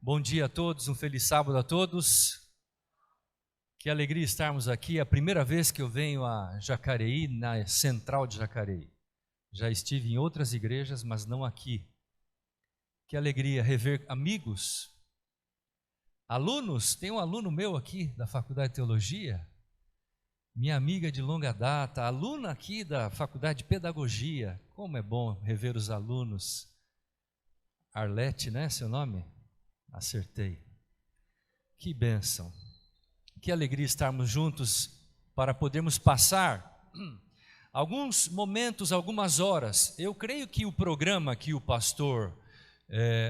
Bom dia a todos, um feliz sábado a todos. Que alegria estarmos aqui. É a primeira vez que eu venho a Jacareí, na central de Jacareí. Já estive em outras igrejas, mas não aqui. Que alegria rever amigos, alunos. Tem um aluno meu aqui da Faculdade de Teologia, minha amiga de longa data, aluna aqui da Faculdade de Pedagogia. Como é bom rever os alunos. Arlete, né, seu nome? Acertei. Que bênção. Que alegria estarmos juntos para podermos passar alguns momentos, algumas horas. Eu creio que o programa que o pastor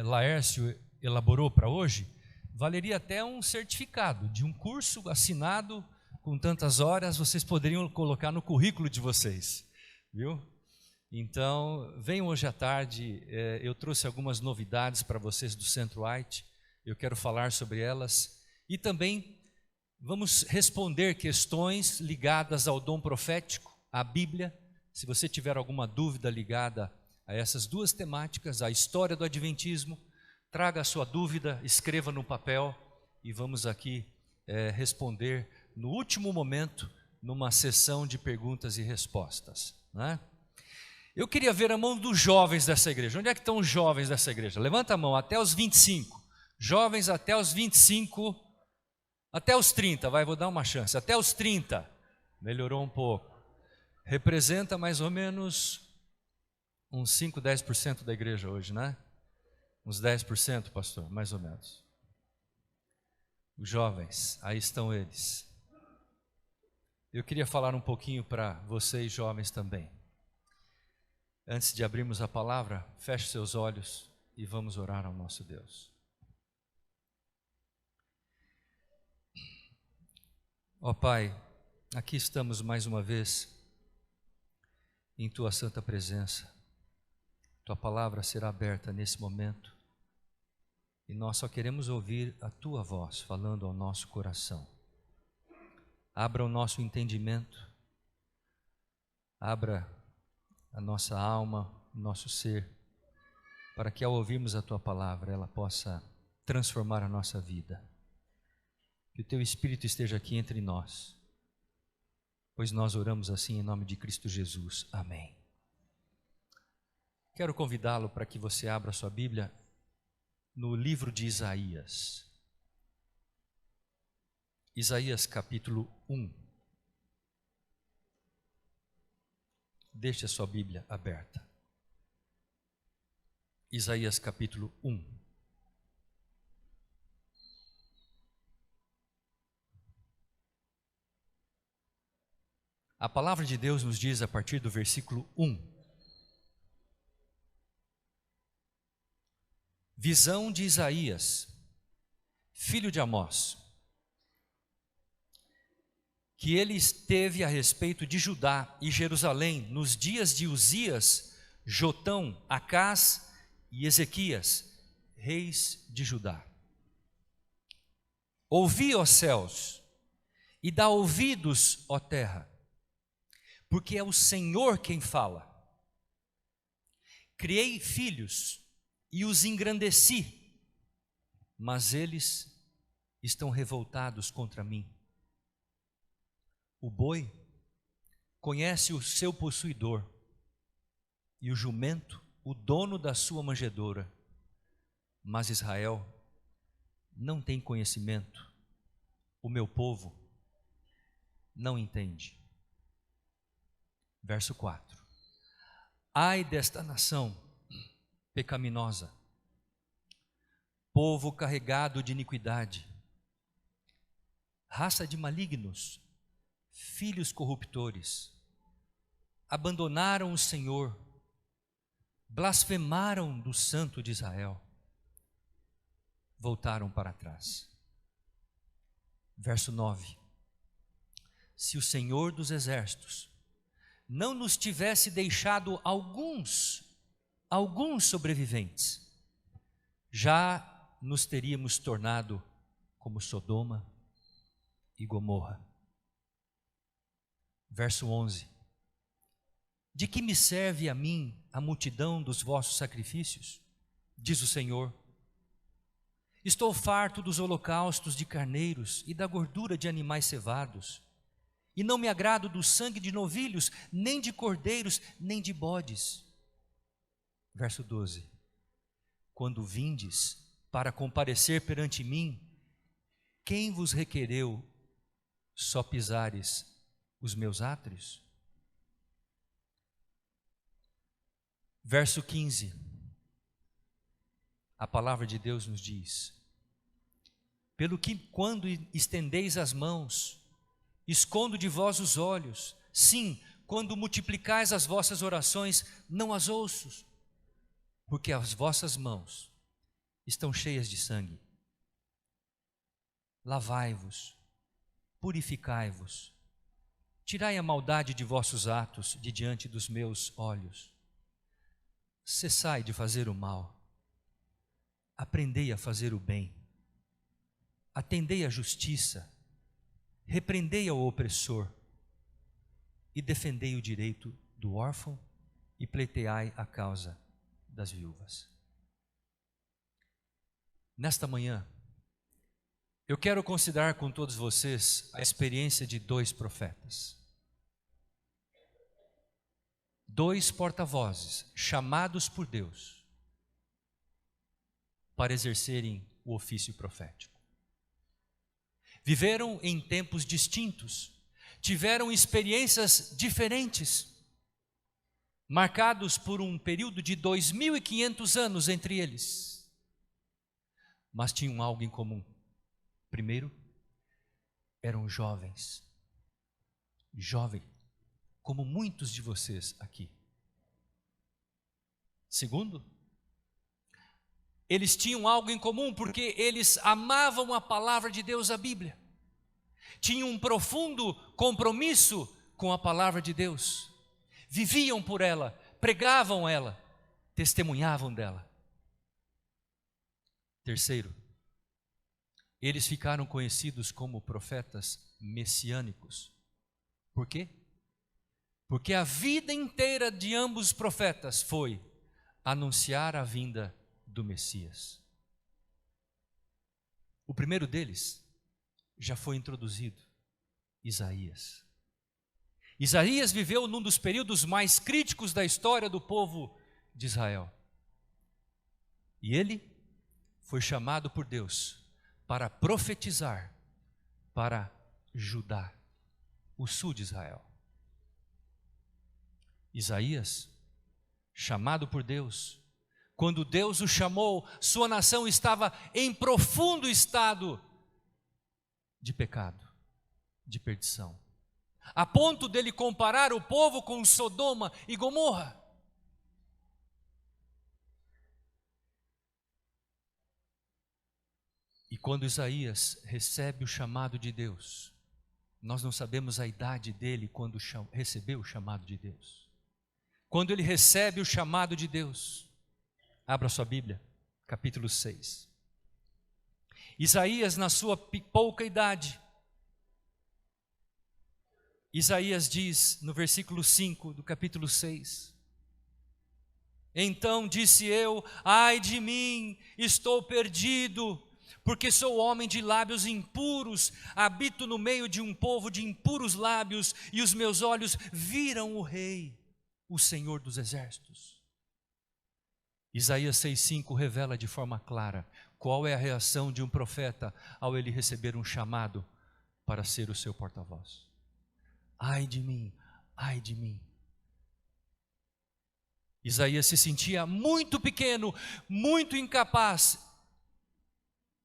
Laércio elaborou para hoje valeria até um certificado de um curso assinado com tantas horas. Vocês poderiam colocar no currículo de vocês, viu? Então, venham hoje à tarde. Eu trouxe algumas novidades para vocês do Centro White. Eu quero falar sobre elas e também vamos responder questões ligadas ao dom profético, à Bíblia. Se você tiver alguma dúvida ligada a essas duas temáticas, a história do Adventismo, traga a sua dúvida, escreva no papel e vamos aqui responder no último momento, numa sessão de perguntas e respostas, né? Eu queria ver a mão dos jovens dessa igreja. Onde é que estão os jovens dessa igreja? Levanta a mão, até os 25. Jovens até os 25, até os 30, vou dar uma chance. Até os 30, melhorou um pouco. Representa mais ou menos uns 5, 10% da igreja hoje, né? Uns 10%, pastor, mais ou menos. Os jovens, aí estão eles. Eu queria falar um pouquinho para vocês jovens também. Antes de abrirmos a palavra, feche seus olhos e vamos orar ao nosso Deus. Ó Pai, aqui estamos mais uma vez em Tua santa presença. Tua palavra será aberta nesse momento e nós só queremos ouvir a Tua voz falando ao nosso coração. Abra o nosso entendimento, abra a nossa alma, o nosso ser, para que ao ouvirmos a Tua palavra ela possa transformar a nossa vida. Que o Teu Espírito esteja aqui entre nós, pois nós oramos assim em nome de Cristo Jesus. Amém. Quero convidá-lo para que você abra a sua Bíblia no livro de Isaías. Isaías capítulo 1. Deixe a sua Bíblia aberta. Isaías capítulo 1. A palavra de Deus nos diz a partir do versículo 1. Visão de Isaías, filho de Amós, que ele esteve a respeito de Judá e Jerusalém nos dias de Uzias, Jotão, Acás e Ezequias, reis de Judá. Ouvi, ó céus, e dá ouvidos, ó terra, porque é o Senhor quem fala. Criei filhos e os engrandeci, mas eles estão revoltados contra mim. O boi conhece o seu possuidor, e o jumento o dono da sua manjedoura, mas Israel não tem conhecimento, o meu povo não entende. Verso 4. Ai desta nação pecaminosa, povo carregado de iniquidade, raça de malignos, filhos corruptores, abandonaram o Senhor, blasfemaram do Santo de Israel, voltaram para trás. Verso 9. Se o Senhor dos exércitos não nos tivesse deixado alguns sobreviventes, já nos teríamos tornado como Sodoma e Gomorra. Verso 11. De que me serve a mim a multidão dos vossos sacrifícios? Diz o Senhor. Estou farto dos holocaustos de carneiros e da gordura de animais cevados. E não me agrado do sangue de novilhos, nem de cordeiros, nem de bodes. Verso 12. Quando vindes para comparecer perante mim, quem vos requereu só pisares os meus átrios? Verso 15. A palavra de Deus nos diz: pelo que quando estendeis as mãos, escondo de vós os olhos, sim, quando multiplicais as vossas orações, não as ouço, porque as vossas mãos estão cheias de sangue. Lavai-vos, purificai-vos, tirai a maldade de vossos atos de diante dos meus olhos. Cessai de fazer o mal, aprendei a fazer o bem, atendei à justiça, repreendei ao opressor e defendei o direito do órfão e pleiteai a causa das viúvas. Nesta manhã, eu quero considerar com todos vocês a experiência de dois profetas. Dois porta-vozes chamados por Deus para exercerem o ofício profético. Viveram em tempos distintos, tiveram experiências diferentes, marcados por um período de 2.500 anos entre eles, mas tinham algo em comum. Primeiro, eram jovens, como muitos de vocês aqui. Segundo, eles tinham algo em comum porque eles amavam a palavra de Deus, a Bíblia. Tinham um profundo compromisso com a palavra de Deus. Viviam por ela, pregavam ela, testemunhavam dela. Terceiro, eles ficaram conhecidos como profetas messiânicos. Por quê? Porque a vida inteira de ambos os profetas foi anunciar a vinda do Messias. O primeiro deles já foi introduzido, Isaías. Isaías viveu num dos períodos mais críticos da história do povo de Israel. E ele foi chamado por Deus para profetizar para Judá, o sul de Israel. Isaías, chamado por Deus, quando Deus o chamou, sua nação estava em profundo estado de pecado, de perdição, a ponto dele comparar o povo com Sodoma e Gomorra. E quando Isaías recebe o chamado de Deus, nós não sabemos a idade dele quando recebeu o chamado de Deus. Quando ele recebe o chamado de Deus, abra sua Bíblia, capítulo 6. Isaías, na sua pouca idade, Isaías diz no versículo 5 do capítulo 6: então disse eu, ai de mim, estou perdido, porque sou homem de lábios impuros, habito no meio de um povo de impuros lábios, e os meus olhos viram o Rei, o Senhor dos Exércitos. Isaías 6,5 revela de forma clara qual é a reação de um profeta ao ele receber um chamado para ser o seu porta-voz. Ai de mim, ai de mim. Isaías se sentia muito pequeno, muito incapaz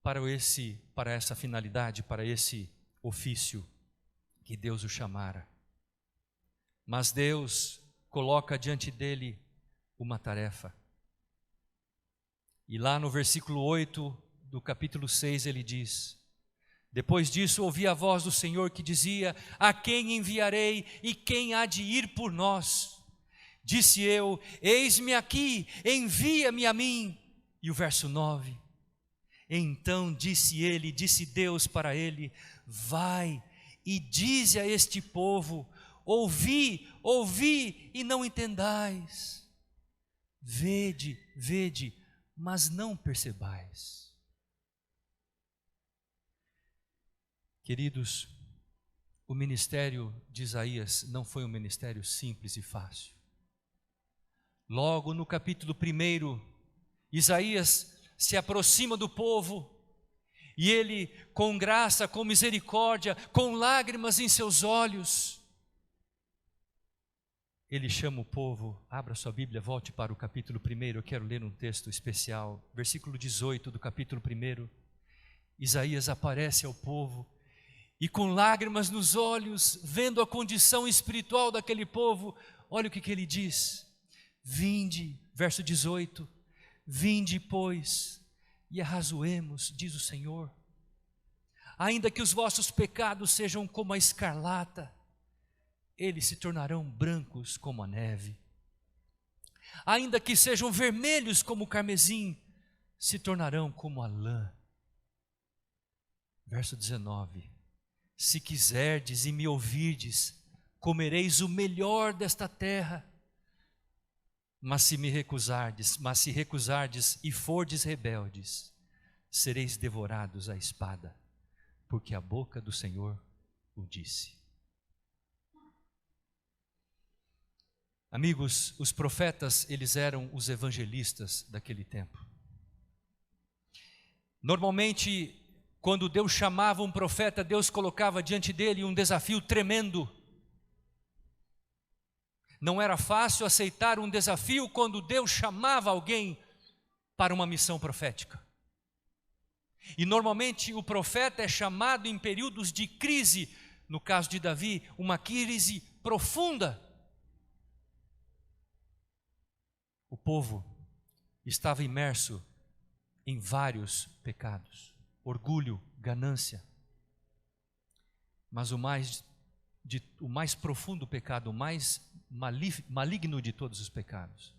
para essa finalidade, para esse ofício que Deus o chamara. Mas Deus coloca diante dele uma tarefa. E lá no versículo 8 do capítulo 6 ele diz: depois disso ouvi a voz do Senhor que dizia, a quem enviarei e quem há de ir por nós? Disse eu, eis-me aqui, envia-me a mim. E o verso 9, então disse Deus para ele, vai e dize a este povo, ouvi e não entendais, vede, mas não percebais. Queridos, o ministério de Isaías não foi um ministério simples e fácil. Logo no capítulo 1, Isaías se aproxima do povo e ele, com graça, com misericórdia, com lágrimas em seus olhos, ele chama o povo. Abra sua Bíblia, volte para o capítulo 1, eu quero ler um texto especial, versículo 18 do capítulo 1. Isaías aparece ao povo e, com lágrimas nos olhos, vendo a condição espiritual daquele povo, olha o que ele diz: vinde, verso 18, vinde, pois, e arrazoemos, diz o Senhor, ainda que os vossos pecados sejam como a escarlata, eles se tornarão brancos como a neve, ainda que sejam vermelhos como o carmesim, se tornarão como a lã. Verso 19, se quiserdes e me ouvirdes, comereis o melhor desta terra, mas se recusardes e fordes rebeldes, sereis devorados à espada, porque a boca do Senhor o disse. Amigos, os profetas, eles eram os evangelistas daquele tempo. Normalmente, quando Deus chamava um profeta, Deus colocava diante dele um desafio tremendo. Não era fácil aceitar um desafio quando Deus chamava alguém para uma missão profética. E normalmente o profeta é chamado em períodos de crise, no caso de Davi, uma crise profunda. O povo estava imerso em vários pecados: orgulho, ganância. Mas o mais profundo pecado, o mais maligno de todos os pecados,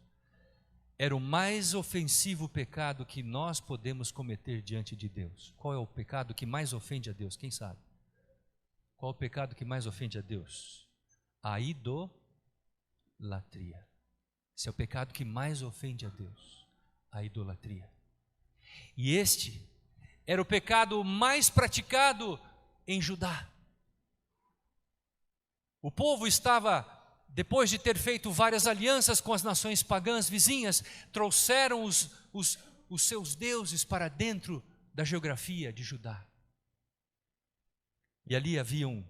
era o mais ofensivo pecado que nós podemos cometer diante de Deus. Qual é o pecado que mais ofende a Deus? Quem sabe? Qual é o pecado que mais ofende a Deus? A idolatria. Esse é o pecado que mais ofende a Deus, a idolatria. E este era o pecado mais praticado em Judá. O povo estava, depois de ter feito várias alianças com as nações pagãs vizinhas, trouxeram os seus deuses para dentro da geografia de Judá. E ali haviam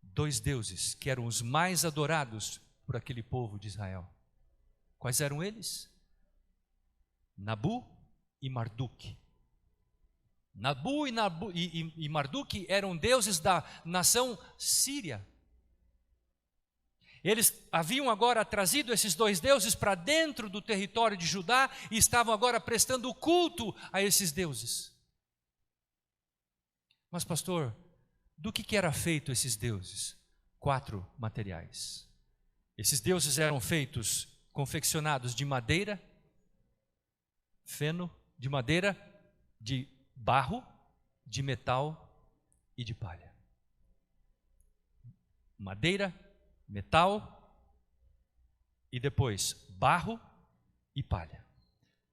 dois deuses que eram os mais adorados por aquele povo de Israel. Quais eram eles? Nabu e Marduk. Nabu e Marduk eram deuses da nação síria. Eles haviam agora trazido esses dois deuses para dentro do território de Judá e estavam agora prestando culto a esses deuses. Mas, pastor, do que era feito esses deuses? 4 materiais. Esses deuses eram feitos, confeccionados de madeira, feno, de madeira, de barro, de metal e de palha. Madeira, metal e depois barro e palha.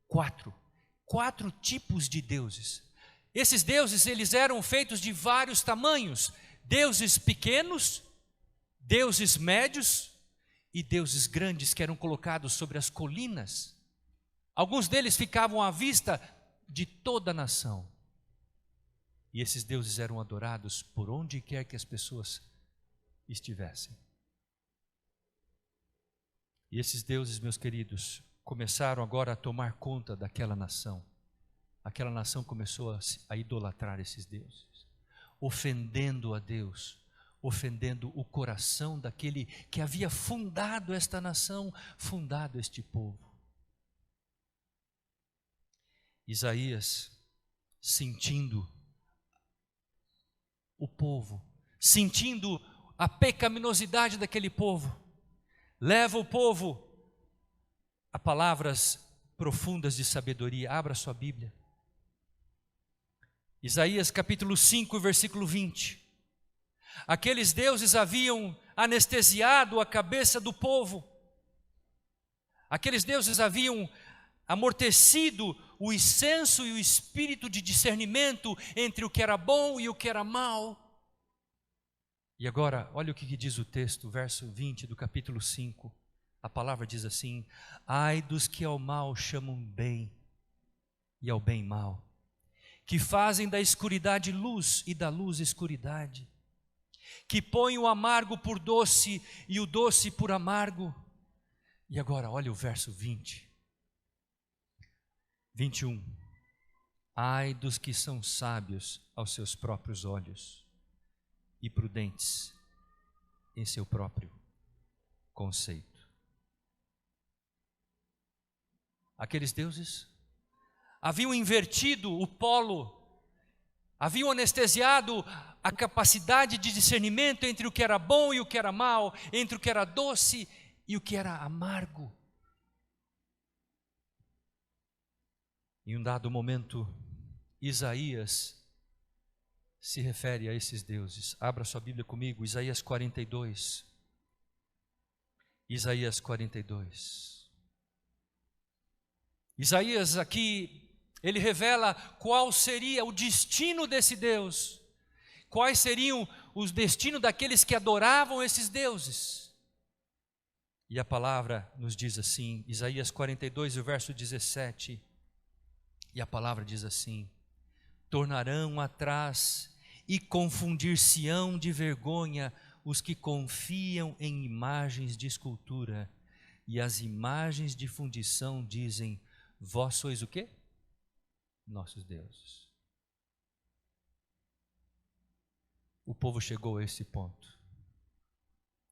4 tipos de deuses. Esses deuses, eles eram feitos de vários tamanhos: deuses pequenos, deuses médios e deuses grandes que eram colocados sobre as colinas. Alguns deles ficavam à vista de toda a nação. E esses deuses eram adorados por onde quer que as pessoas estivessem. E esses deuses, meus queridos, começaram agora a tomar conta daquela nação. Aquela nação começou a idolatrar esses deuses, ofendendo a Deus, ofendendo o coração daquele que havia fundado esta nação, fundado este povo. Isaías, sentindo o povo, sentindo a pecaminosidade daquele povo, leva o povo a palavras profundas de sabedoria. Abra sua Bíblia. Isaías capítulo 5, versículo 20. Aqueles deuses haviam anestesiado a cabeça do povo. Aqueles deuses haviam amortecido o senso e o espírito de discernimento entre o que era bom e o que era mal. E agora, olha o que diz o texto, verso 20 do capítulo 5. A palavra diz assim: ai dos que ao mal chamam bem e ao bem mal, que fazem da escuridade luz e da luz escuridade, que põem o amargo por doce e o doce por amargo. E agora, olha o verso 21. Ai dos que são sábios aos seus próprios olhos e prudentes em seu próprio conceito. Aqueles deuses haviam invertido o polo, haviam anestesiado a capacidade de discernimento entre o que era bom e o que era mal, entre o que era doce e o que era amargo. Em um dado momento, Isaías se refere a esses deuses. Abra sua Bíblia comigo, Isaías 42. Isaías 42. Isaías aqui, ele revela qual seria o destino desse Deus, quais seriam os destinos daqueles que adoravam esses deuses. E a palavra nos diz assim, Isaías 42, o verso 17, e a palavra diz assim: tornarão atrás e confundir-se-ão de vergonha os que confiam em imagens de escultura, e as imagens de fundição dizem: vós sois o quê? Nossos deuses. O povo chegou a esse ponto.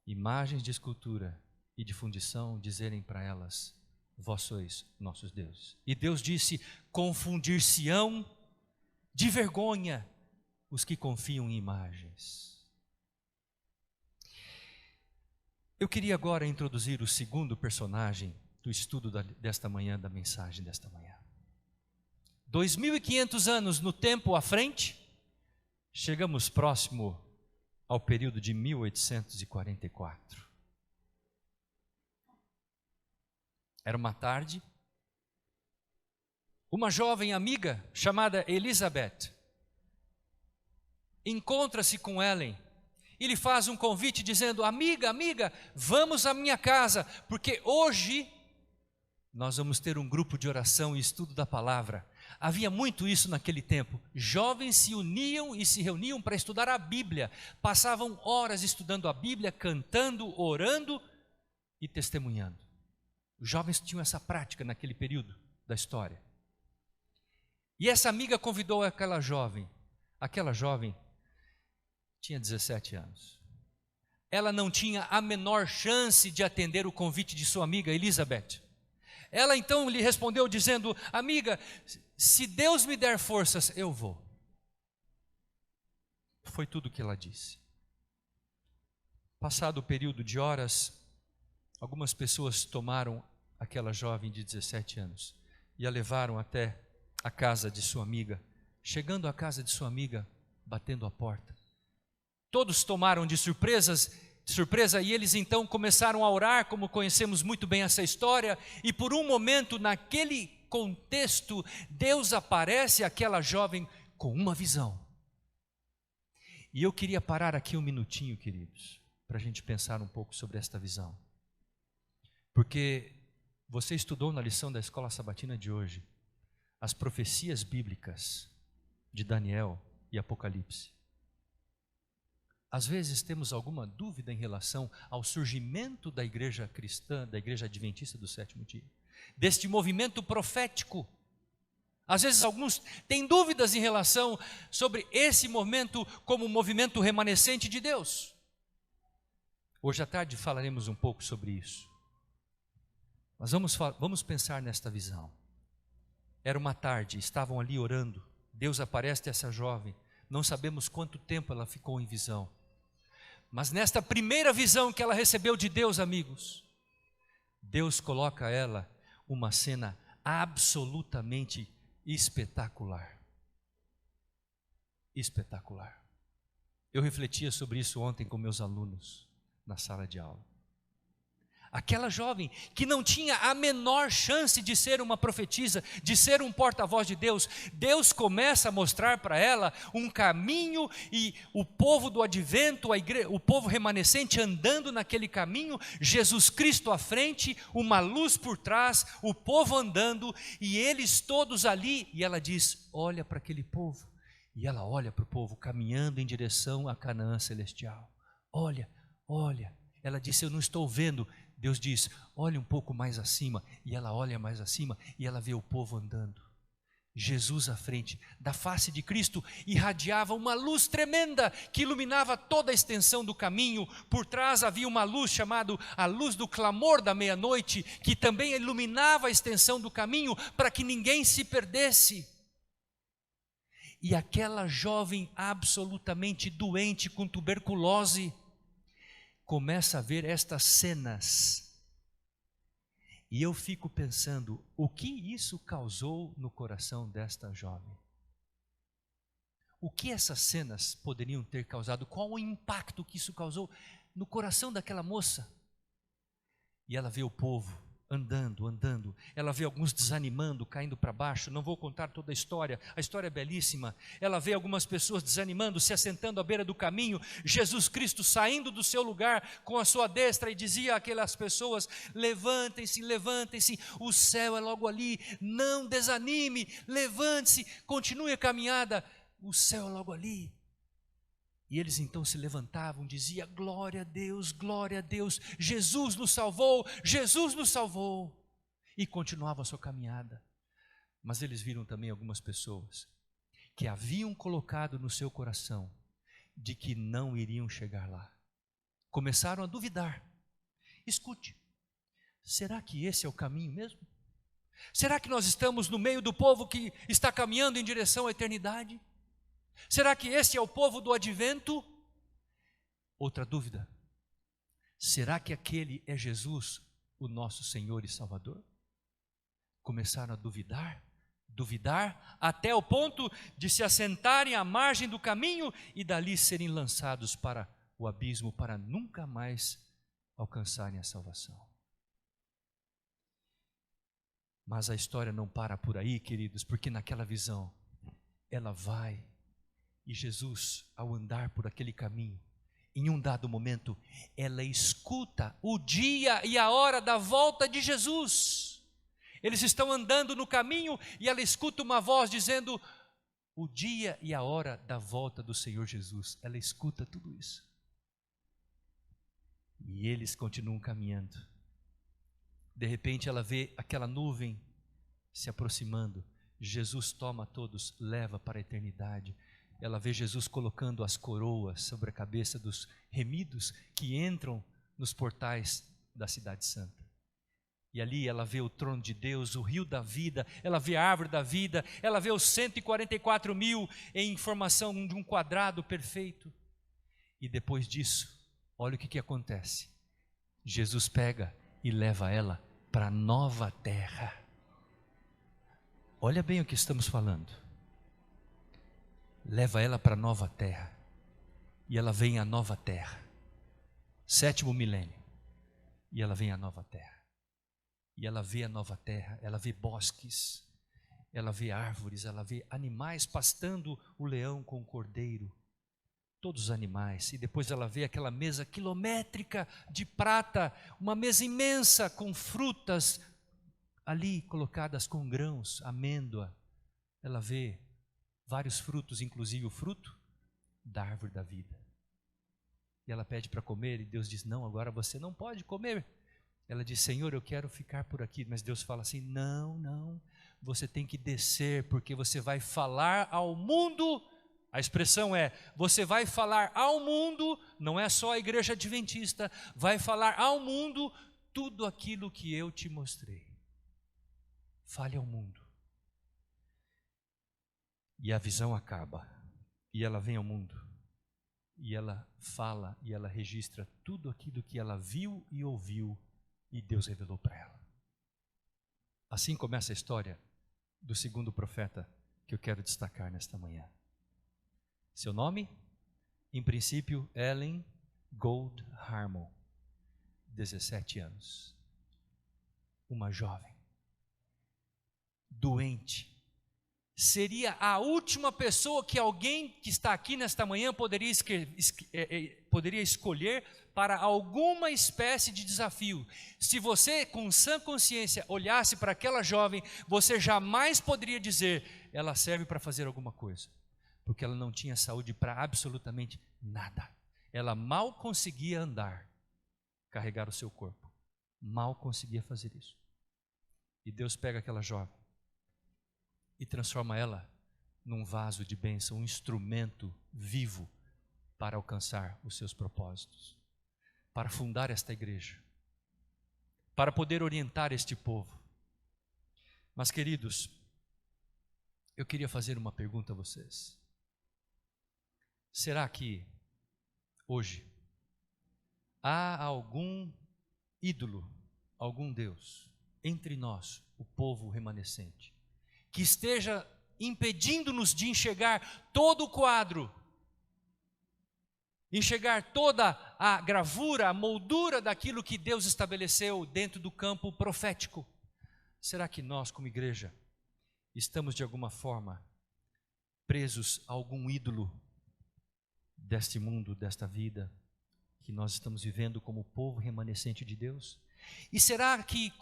Imagens de escultura e de fundição dizerem para elas: vós sois nossos deuses. E Deus disse: confundir-se-ão de vergonha os que confiam em imagens. Eu queria agora introduzir o segundo personagem do estudo desta manhã, da mensagem desta manhã. 2.500 anos no tempo à frente, chegamos próximo ao período de 1844. Era uma tarde, uma jovem amiga chamada Elizabeth encontra-se com Ellen e lhe faz um convite dizendo: amiga, vamos à minha casa, porque hoje nós vamos ter um grupo de oração e estudo da palavra. Havia muito isso naquele tempo. Jovens se uniam e se reuniam para estudar a Bíblia. Passavam horas estudando a Bíblia, cantando, orando e testemunhando. Os jovens tinham essa prática naquele período da história. E essa amiga convidou aquela jovem. Aquela jovem tinha 17 anos. Ela não tinha a menor chance de atender o convite de sua amiga Elizabeth. Ela então lhe respondeu dizendo: amiga, se Deus me der forças, eu vou. Foi tudo o que ela disse. Passado o período de horas, algumas pessoas tomaram aquela jovem de 17 anos e a levaram até a casa de sua amiga. Chegando à casa de sua amiga, batendo a porta, todos tomaram de surpresa, e eles então começaram a orar, como conhecemos muito bem essa história, e por um momento, naquele contexto, Deus aparece àquela jovem com uma visão. E eu queria parar aqui um minutinho, queridos, para a gente pensar um pouco sobre esta visão. Porque você estudou na lição da Escola Sabatina de hoje as profecias bíblicas de Daniel e Apocalipse. Às vezes temos alguma dúvida em relação ao surgimento da igreja cristã, da igreja adventista do sétimo dia, deste movimento profético. Às vezes alguns têm dúvidas em relação sobre esse momento como um movimento remanescente de Deus. Hoje à tarde falaremos um pouco sobre isso. Mas vamos pensar nesta visão. Era uma tarde, estavam ali orando, Deus aparece a essa jovem, não sabemos quanto tempo ela ficou em visão. Mas nesta primeira visão que ela recebeu de Deus, amigos, Deus coloca a ela uma cena absolutamente espetacular. Espetacular. Eu refletia sobre isso ontem com meus alunos na sala de aula. Aquela jovem que não tinha a menor chance de ser uma profetisa, de ser um porta-voz de Deus, Deus começa a mostrar para ela um caminho, e o povo do advento, o povo remanescente andando naquele caminho, Jesus Cristo à frente, uma luz por trás, o povo andando, e eles todos ali, e ela diz, olha para aquele povo, e ela olha para o povo caminhando em direção a Canaã celestial, olha, ela disse, eu não estou vendo. Deus diz, olha um pouco mais acima, e ela olha mais acima, e ela vê o povo andando, Jesus à frente, da face de Cristo, irradiava uma luz tremenda, que iluminava toda a extensão do caminho, por trás havia uma luz chamada a luz do clamor da meia-noite, que também iluminava a extensão do caminho, para que ninguém se perdesse, e aquela jovem absolutamente doente com tuberculose, começa a ver estas cenas, e eu fico pensando, o que isso causou no coração desta jovem? O que essas cenas poderiam ter causado? Qual o impacto que isso causou no coração daquela moça? E ela vê o povo andando, ela vê alguns desanimando, caindo para baixo, não vou contar toda a história é belíssima, ela vê algumas pessoas desanimando, se assentando à beira do caminho, Jesus Cristo saindo do seu lugar com a sua destra e dizia àquelas pessoas, levantem-se, o céu é logo ali, não desanime, levante-se, continue a caminhada, o céu é logo ali. E eles então se levantavam, diziam, glória a Deus, Jesus nos salvou, e continuavam a sua caminhada. Mas eles viram também algumas pessoas, que haviam colocado no seu coração, de que não iriam chegar lá. Começaram a duvidar. Escute, será que esse é o caminho mesmo? Será que nós estamos no meio do povo que está caminhando em direção à eternidade? Será que esse é o povo do advento? Outra dúvida, será que aquele é Jesus, o nosso Senhor e Salvador? Começaram a duvidar, até o ponto de se assentarem à margem do caminho e dali serem lançados para o abismo, para nunca mais alcançarem a salvação. Mas a história não para por aí, queridos, porque naquela visão, ela vai. E Jesus, ao andar por aquele caminho, em um dado momento, ela escuta o dia e a hora da volta de Jesus. Eles estão andando no caminho e ela escuta uma voz dizendo, o dia e a hora da volta do Senhor Jesus. Ela escuta tudo isso. E eles continuam caminhando. De repente ela vê aquela nuvem se aproximando. Jesus toma todos, leva para a eternidade. Ela vê Jesus colocando as coroas sobre a cabeça dos remidos que entram nos portais da cidade santa. E ali ela vê o trono de Deus, o rio da vida, ela vê a árvore da vida, ela vê os 144 mil em formação de um quadrado perfeito. E depois disso, olha o que acontece. Jesus pega e leva ela para a nova terra. Olha bem o que estamos falando. Leva ela para a nova terra, e ela vem à nova terra, 7º milênio, e ela vem à nova terra, e ela vê a nova terra, ela vê bosques, ela vê árvores, ela vê animais pastando, o leão com o cordeiro, todos os animais, e depois ela vê aquela mesa quilométrica de prata, uma mesa imensa com frutas ali colocadas com grãos, amêndoa, ela vê vários frutos, inclusive o fruto da árvore da vida. E ela pede para comer, e Deus diz, não, agora você não pode comer. Ela diz, Senhor, eu quero ficar por aqui. Mas Deus fala assim, não, você tem que descer, porque você vai falar ao mundo. A expressão é, você vai falar ao mundo, não é só a igreja adventista, vai falar ao mundo tudo aquilo que eu te mostrei. Fale ao mundo. E a visão acaba, e ela vem ao mundo, e ela fala, e ela registra tudo aquilo que ela viu e ouviu, e Deus revelou para ela. Assim começa a história do segundo profeta que eu quero destacar nesta manhã. Seu nome? Em princípio, Ellen Gold Harmon. 17 anos. Uma jovem, doente. Seria a última pessoa que alguém que está aqui nesta manhã poderia escolher para alguma espécie de desafio. Se você, com sã consciência, olhasse para aquela jovem, você jamais poderia dizer, ela serve para fazer alguma coisa, porque ela não tinha saúde para absolutamente nada. Ela mal conseguia andar, carregar o seu corpo, mal conseguia fazer isso. E Deus pega aquela jovem e transforma ela num vaso de bênção, um instrumento vivo para alcançar os seus propósitos, para fundar esta igreja, para poder orientar este povo. Mas, queridos, eu queria fazer uma pergunta a vocês. Será que hoje há algum ídolo, algum Deus entre nós, o povo remanescente, que esteja impedindo-nos de enxergar todo o quadro, enxergar toda a gravura, a moldura daquilo que Deus estabeleceu dentro do campo profético? Será que nós, como igreja, estamos de alguma forma presos a algum ídolo deste mundo, desta vida que nós estamos vivendo como povo remanescente de Deus? E será que,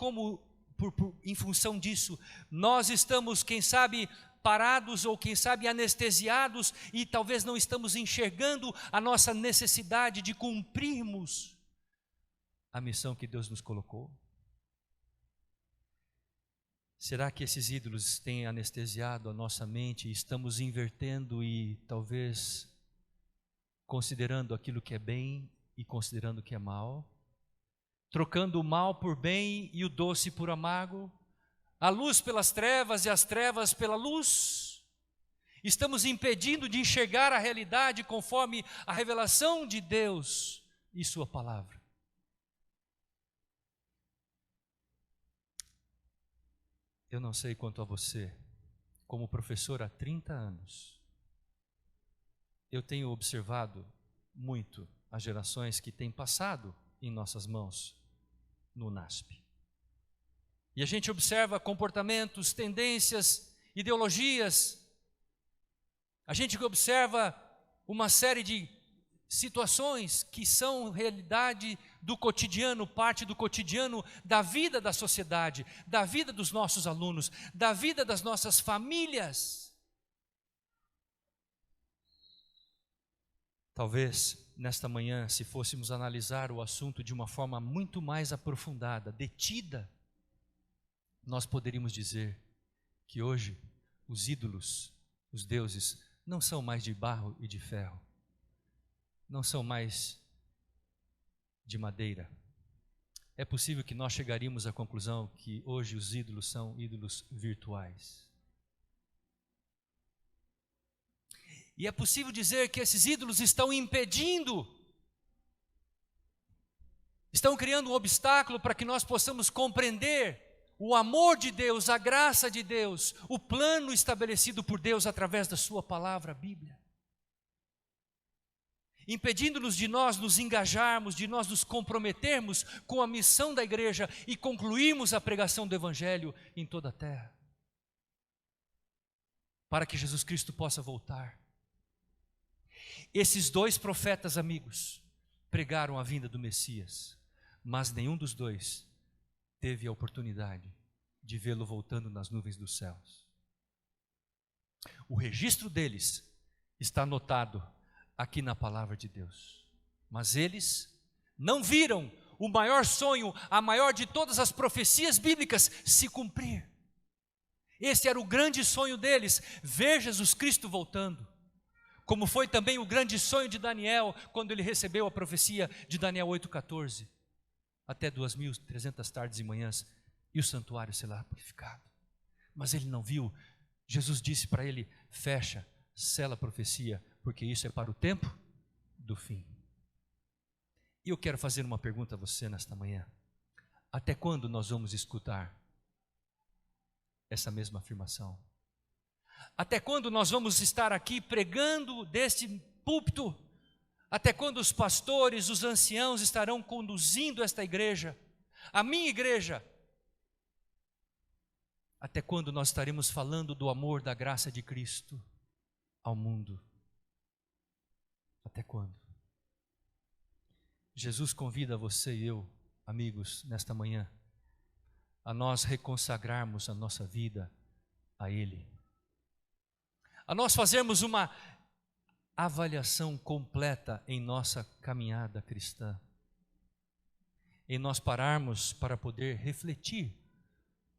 em função disso, nós estamos, quem sabe, parados ou quem sabe anestesiados e talvez não estamos enxergando a nossa necessidade de cumprirmos a missão que Deus nos colocou? Será que esses ídolos têm anestesiado a nossa mente e estamos invertendo e talvez considerando aquilo que é bem e considerando o que é mal? Trocando o mal por bem e o doce por amargo, a luz pelas trevas e as trevas pela luz. Estamos impedindo de enxergar a realidade conforme a revelação de Deus e sua palavra. Eu não sei quanto a você, como professor há 30 anos, eu tenho observado muito as gerações que têm passado em nossas mãos no NASP. E a gente observa comportamentos, tendências, ideologias. A gente observa uma série de situações que são realidade do cotidiano, parte do cotidiano da vida da sociedade, da vida dos nossos alunos, da vida das nossas famílias. Talvez nesta manhã, se fôssemos analisar o assunto de uma forma muito mais aprofundada, detida, nós poderíamos dizer que hoje os ídolos, os deuses, não são mais de barro e de ferro, não são mais de madeira. É possível que nós chegaríamos à conclusão que hoje os ídolos são ídolos virtuais. E é possível dizer que esses ídolos estão impedindo, estão criando um obstáculo para que nós possamos compreender o amor de Deus, a graça de Deus, o plano estabelecido por Deus através da sua palavra, a Bíblia. Impedindo-nos de nós nos engajarmos, de nós nos comprometermos com a missão da igreja e concluirmos a pregação do Evangelho em toda a terra, para que Jesus Cristo possa voltar. Esses dois profetas, amigos, pregaram a vinda do Messias, mas nenhum dos dois teve a oportunidade de vê-lo voltando nas nuvens dos céus. O registro deles está anotado aqui na palavra de Deus, mas eles não viram o maior sonho, a maior de todas as profecias bíblicas se cumprir. Esse era o grande sonho deles, ver Jesus Cristo voltando. Como foi também o grande sonho de Daniel, quando ele recebeu a profecia de Daniel 8,14. Até 2.300 tardes e manhãs, e o santuário será purificado. Mas ele não viu. Jesus disse para ele, fecha, sela a profecia, porque isso é para o tempo do fim. E eu quero fazer uma pergunta a você nesta manhã. Até quando nós vamos escutar essa mesma afirmação? Até quando nós vamos estar aqui pregando deste púlpito Até quando os pastores, os anciãos estarão conduzindo esta igreja, a minha igreja? Até quando nós estaremos falando do amor, da graça de Cristo ao mundo? Até quando? Jesus convida você e eu, amigos, nesta manhã, a nós reconsagrarmos a nossa vida a Ele. A nós fazermos uma avaliação completa em nossa caminhada cristã. Em nós pararmos para poder refletir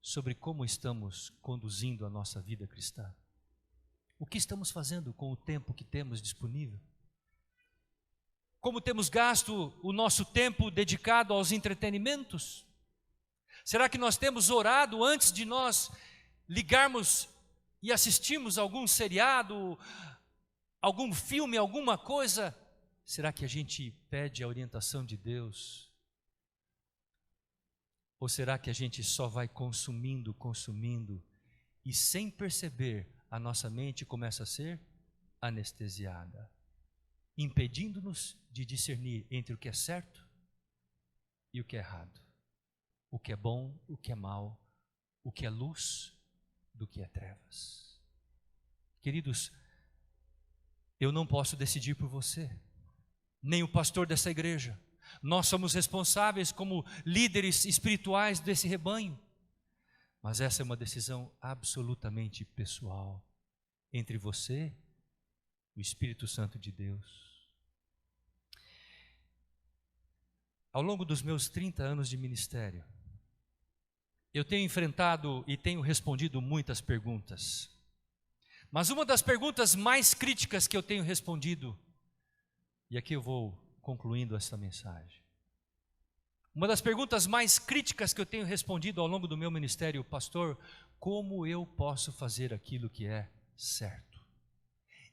sobre como estamos conduzindo a nossa vida cristã. O que estamos fazendo com o tempo que temos disponível? Como temos gasto o nosso tempo dedicado aos entretenimentos? Será que nós temos orado antes de nós ligarmos e assistirmos algum seriado, algum filme, alguma coisa? Será que a gente pede a orientação de Deus? Ou será que a gente só vai consumindo e sem perceber a nossa mente começa a ser anestesiada, impedindo-nos de discernir entre o que é certo e o que é errado, o que é bom, o que é mal, o que é luz do que é trevas. Queridos, eu não posso decidir por você, nem o pastor dessa igreja. Nós somos responsáveis como líderes espirituais desse rebanho, mas essa é uma decisão absolutamente pessoal entre você e o Espírito Santo de Deus. Ao longo dos meus 30 anos de ministério, eu tenho enfrentado e tenho respondido muitas perguntas, mas uma das perguntas mais críticas que eu tenho respondido, e aqui eu vou concluindo essa mensagem, uma das perguntas mais críticas que eu tenho respondido ao longo do meu ministério: pastor, como eu posso fazer aquilo que é certo?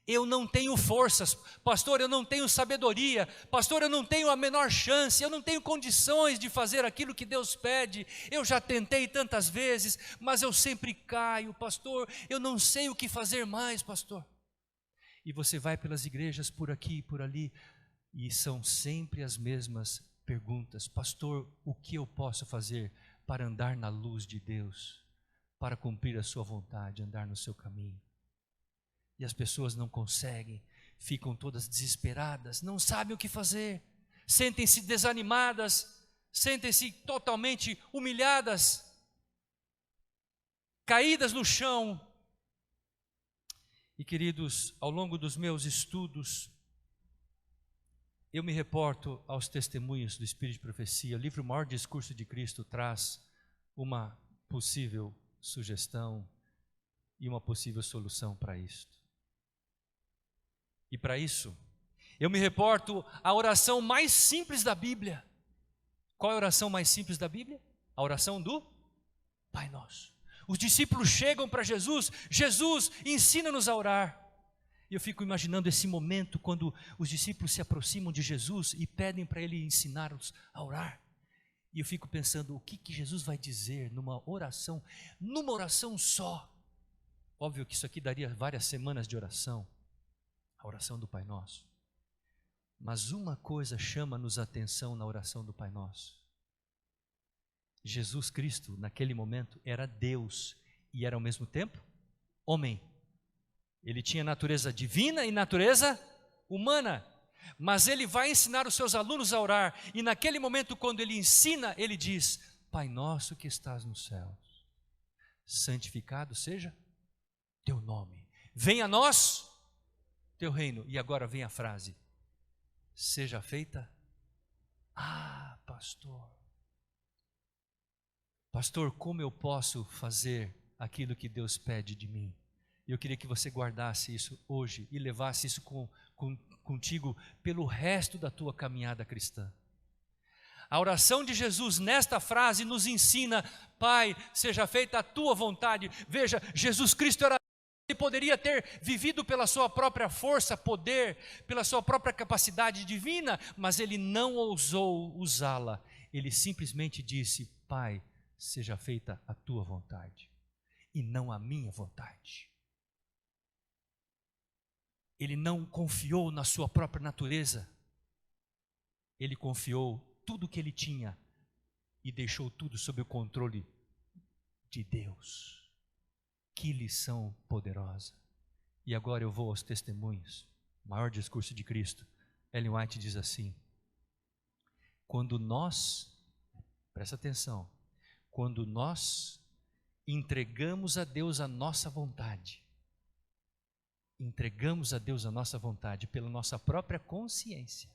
Eu não tenho forças, pastor, eu não tenho sabedoria, pastor, eu não tenho a menor chance, eu não tenho condições de fazer aquilo que Deus pede. Eu já tentei tantas vezes, mas eu sempre caio, pastor, eu não sei o que fazer mais, pastor. E você vai pelas igrejas por aqui e por ali, e são sempre as mesmas perguntas: pastor, o que eu posso fazer para andar na luz de Deus, para cumprir a sua vontade, andar no seu caminho? E as pessoas não conseguem, ficam todas desesperadas, não sabem o que fazer, sentem-se desanimadas, sentem-se totalmente humilhadas, caídas no chão. E queridos, ao longo dos meus estudos, eu me reporto aos testemunhos do Espírito de Profecia. O livro Maior Discurso de Cristo traz uma possível sugestão e uma possível solução para isto. E para isso, eu me reporto à oração mais simples da Bíblia. Qual é a oração mais simples da Bíblia? A oração do Pai Nosso. Os discípulos chegam para Jesus: Jesus, ensina-nos a orar. E eu fico imaginando esse momento quando os discípulos se aproximam de Jesus e pedem para Ele ensinar-os a orar. E eu fico pensando, o que Jesus vai dizer numa oração só? Óbvio que isso aqui daria várias semanas de oração, a oração do Pai Nosso. Mas uma coisa chama-nos a atenção na oração do Pai Nosso. Jesus Cristo, naquele momento, era Deus e era ao mesmo tempo homem. Ele tinha natureza divina e natureza humana, mas ele vai ensinar os seus alunos a orar, e naquele momento, quando ele ensina, ele diz: Pai nosso que estás nos céus, santificado seja teu nome, venha a nós teu reino. E agora vem a frase: seja feita. Pastor, como eu posso fazer aquilo que Deus pede de mim? Eu queria que você guardasse isso hoje e levasse isso contigo pelo resto da tua caminhada cristã. A oração de Jesus nesta frase nos ensina: Pai, seja feita a tua vontade. Veja, Jesus Cristo era, ele poderia ter vivido pela sua própria força, poder, pela sua própria capacidade divina, mas ele não ousou usá-la. Ele simplesmente disse: Pai, seja feita a tua vontade e não a minha vontade. Ele não confiou na sua própria natureza, ele confiou tudo o que ele tinha e deixou tudo sob o controle de Deus. Que lição poderosa. E agora eu vou aos testemunhos. O maior discurso de Cristo. Ellen White diz assim: quando nós, presta atenção, quando nós entregamos a Deus a nossa vontade, entregamos a Deus a nossa vontade pela nossa própria consciência,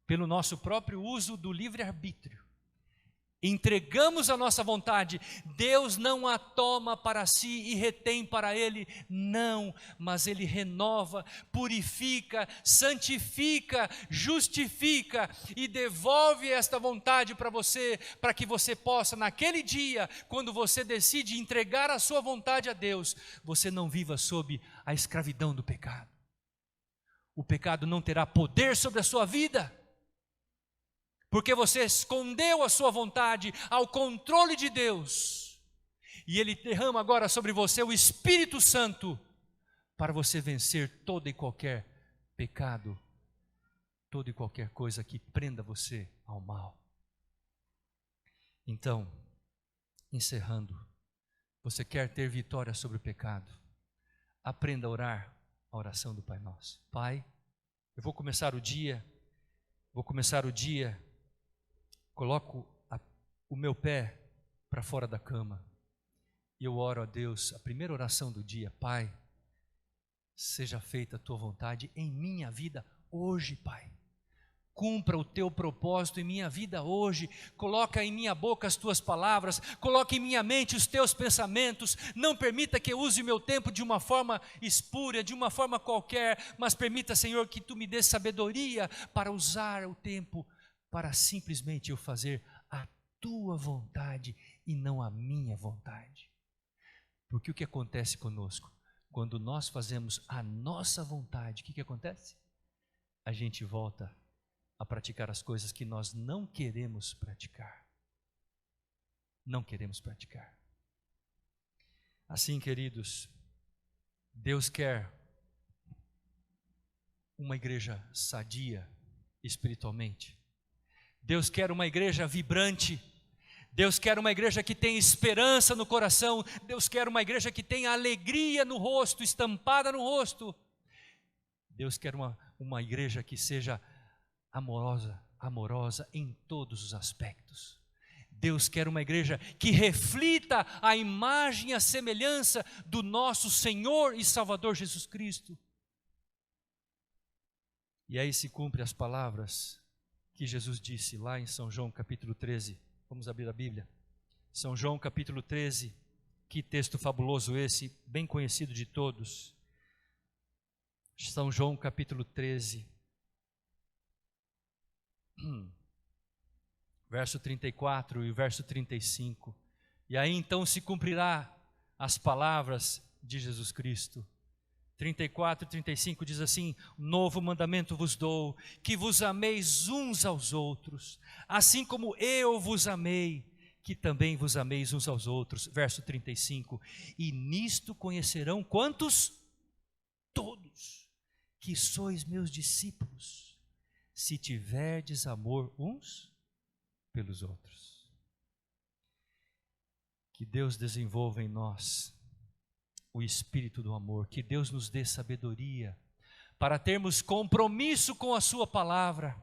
pelo nosso próprio uso do livre-arbítrio, entregamos a nossa vontade, Deus não a toma para si e retém para Ele, não, mas Ele renova, purifica, santifica, justifica e devolve esta vontade para você, para que você possa, naquele dia, quando você decide entregar a sua vontade a Deus, você não viva sob a escravidão do pecado. O pecado não terá poder sobre a sua vida, porque você escondeu a sua vontade ao controle de Deus, e Ele derrama agora sobre você o Espírito Santo, para você vencer todo e qualquer pecado, toda e qualquer coisa que prenda você ao mal. Então, encerrando, você quer ter vitória sobre o pecado? Aprenda a orar a oração do Pai Nosso. Pai, eu vou começar o dia, coloco o meu pé para fora da cama e eu oro a Deus, a primeira oração do dia: Pai, seja feita a tua vontade em minha vida hoje, Pai. Cumpra o teu propósito em minha vida hoje. Coloca em minha boca as tuas palavras, coloca em minha mente os teus pensamentos. Não permita que eu use o meu tempo de uma forma espúria, de uma forma qualquer, mas permita, Senhor, que tu me dê sabedoria para usar o tempo para simplesmente eu fazer a tua vontade e não a minha vontade. Porque o que acontece conosco? Quando nós fazemos a nossa vontade, o que acontece? A gente volta a praticar as coisas que nós não queremos praticar. Não queremos praticar. Assim, queridos, Deus quer uma igreja sadia espiritualmente. Deus quer uma igreja vibrante. Deus quer uma igreja que tenha esperança no coração. Deus quer uma igreja que tenha alegria no rosto, estampada no rosto. Deus quer uma igreja que seja amorosa em todos os aspectos. Deus quer uma igreja que reflita a imagem e a semelhança do nosso Senhor e Salvador Jesus Cristo. E aí se cumpre as palavras que Jesus disse lá em São João capítulo 13. Vamos abrir a Bíblia. São João capítulo 13. Que texto fabuloso esse, bem conhecido de todos. São João capítulo 13. Verso 34 e verso 35. E aí então se cumprirá as palavras de Jesus Cristo. 34 e 35 diz assim: novo mandamento vos dou, que vos ameis uns aos outros, assim como eu vos amei, que também vos ameis uns aos outros. Verso 35, e nisto conhecerão quantos? Todos, que sois meus discípulos, se tiverdes amor uns pelos outros. Que Deus desenvolva em nós o espírito do amor, que Deus nos dê sabedoria para termos compromisso com a sua palavra,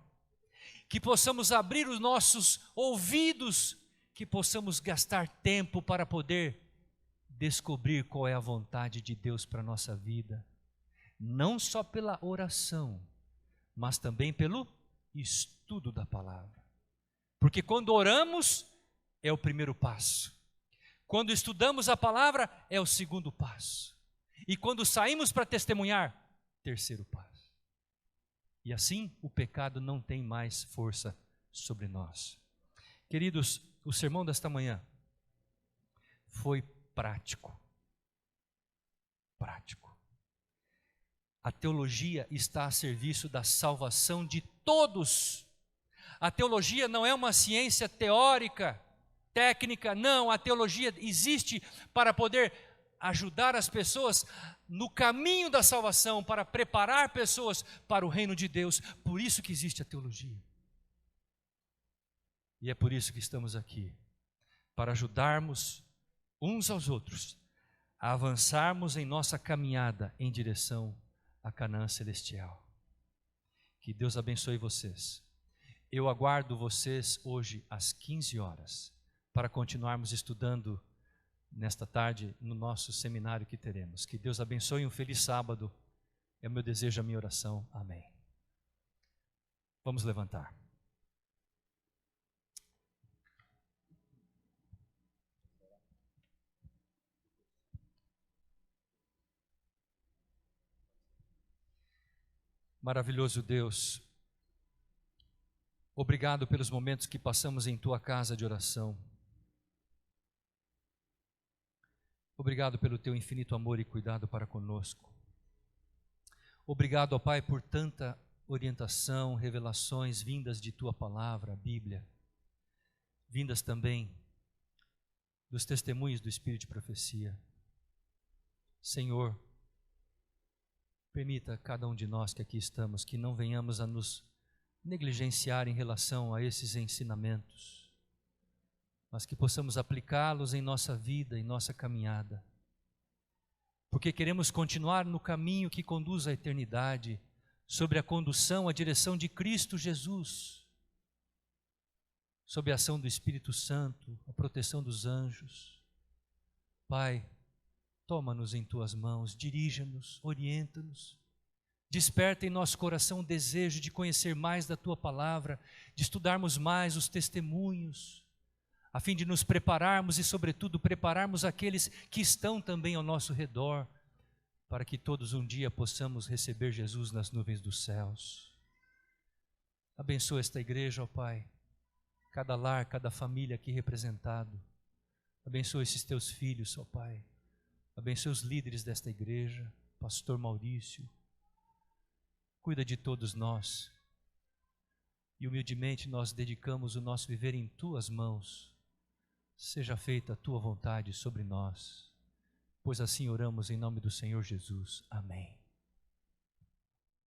que possamos abrir os nossos ouvidos, que possamos gastar tempo para poder descobrir qual é a vontade de Deus para a nossa vida, não só pela oração, mas também pelo estudo da palavra. Porque quando oramos é o primeiro passo. Quando estudamos a palavra, é o segundo passo. E quando saímos para testemunhar, terceiro passo. E assim, o pecado não tem mais força sobre nós. Queridos, o sermão desta manhã foi prático. Prático. A teologia está a serviço da salvação de todos. A teologia não é uma ciência teórica, técnica, não, a teologia existe para poder ajudar as pessoas no caminho da salvação, para preparar pessoas para o reino de Deus. Por isso que existe a teologia. E é por isso que estamos aqui, para ajudarmos uns aos outros a avançarmos em nossa caminhada em direção à Canaã celestial. Que Deus abençoe vocês. Eu aguardo vocês hoje às 15 horas para continuarmos estudando nesta tarde no nosso seminário que teremos. Que Deus abençoe, um feliz sábado. É o meu desejo, a minha oração. Amém. Vamos levantar. Maravilhoso Deus, obrigado pelos momentos que passamos em Tua casa de oração. Obrigado pelo Teu infinito amor e cuidado para conosco. Obrigado, ó Pai, por tanta orientação, revelações vindas de Tua palavra, a Bíblia, vindas também dos testemunhos do Espírito de profecia. Senhor, permita a cada um de nós que aqui estamos, que não venhamos a nos negligenciar em relação a esses ensinamentos, mas que possamos aplicá-los em nossa vida, em nossa caminhada, porque queremos continuar no caminho que conduz à eternidade, sob a condução, a direção de Cristo Jesus, sob a ação do Espírito Santo, a proteção dos anjos. Pai, toma-nos em Tuas mãos, dirija-nos, orienta-nos, desperta em nosso coração o desejo de conhecer mais da Tua palavra, de estudarmos mais os testemunhos, a fim de nos prepararmos e, sobretudo, prepararmos aqueles que estão também ao nosso redor, para que todos um dia possamos receber Jesus nas nuvens dos céus. Abençoa esta igreja, ó Pai, cada lar, cada família aqui representado. Abençoa esses Teus filhos, ó Pai. Abençoe os líderes desta igreja, pastor Maurício. Cuida de todos nós. E humildemente nós dedicamos o nosso viver em Tuas mãos. Seja feita a Tua vontade sobre nós, pois assim oramos em nome do Senhor Jesus. Amém.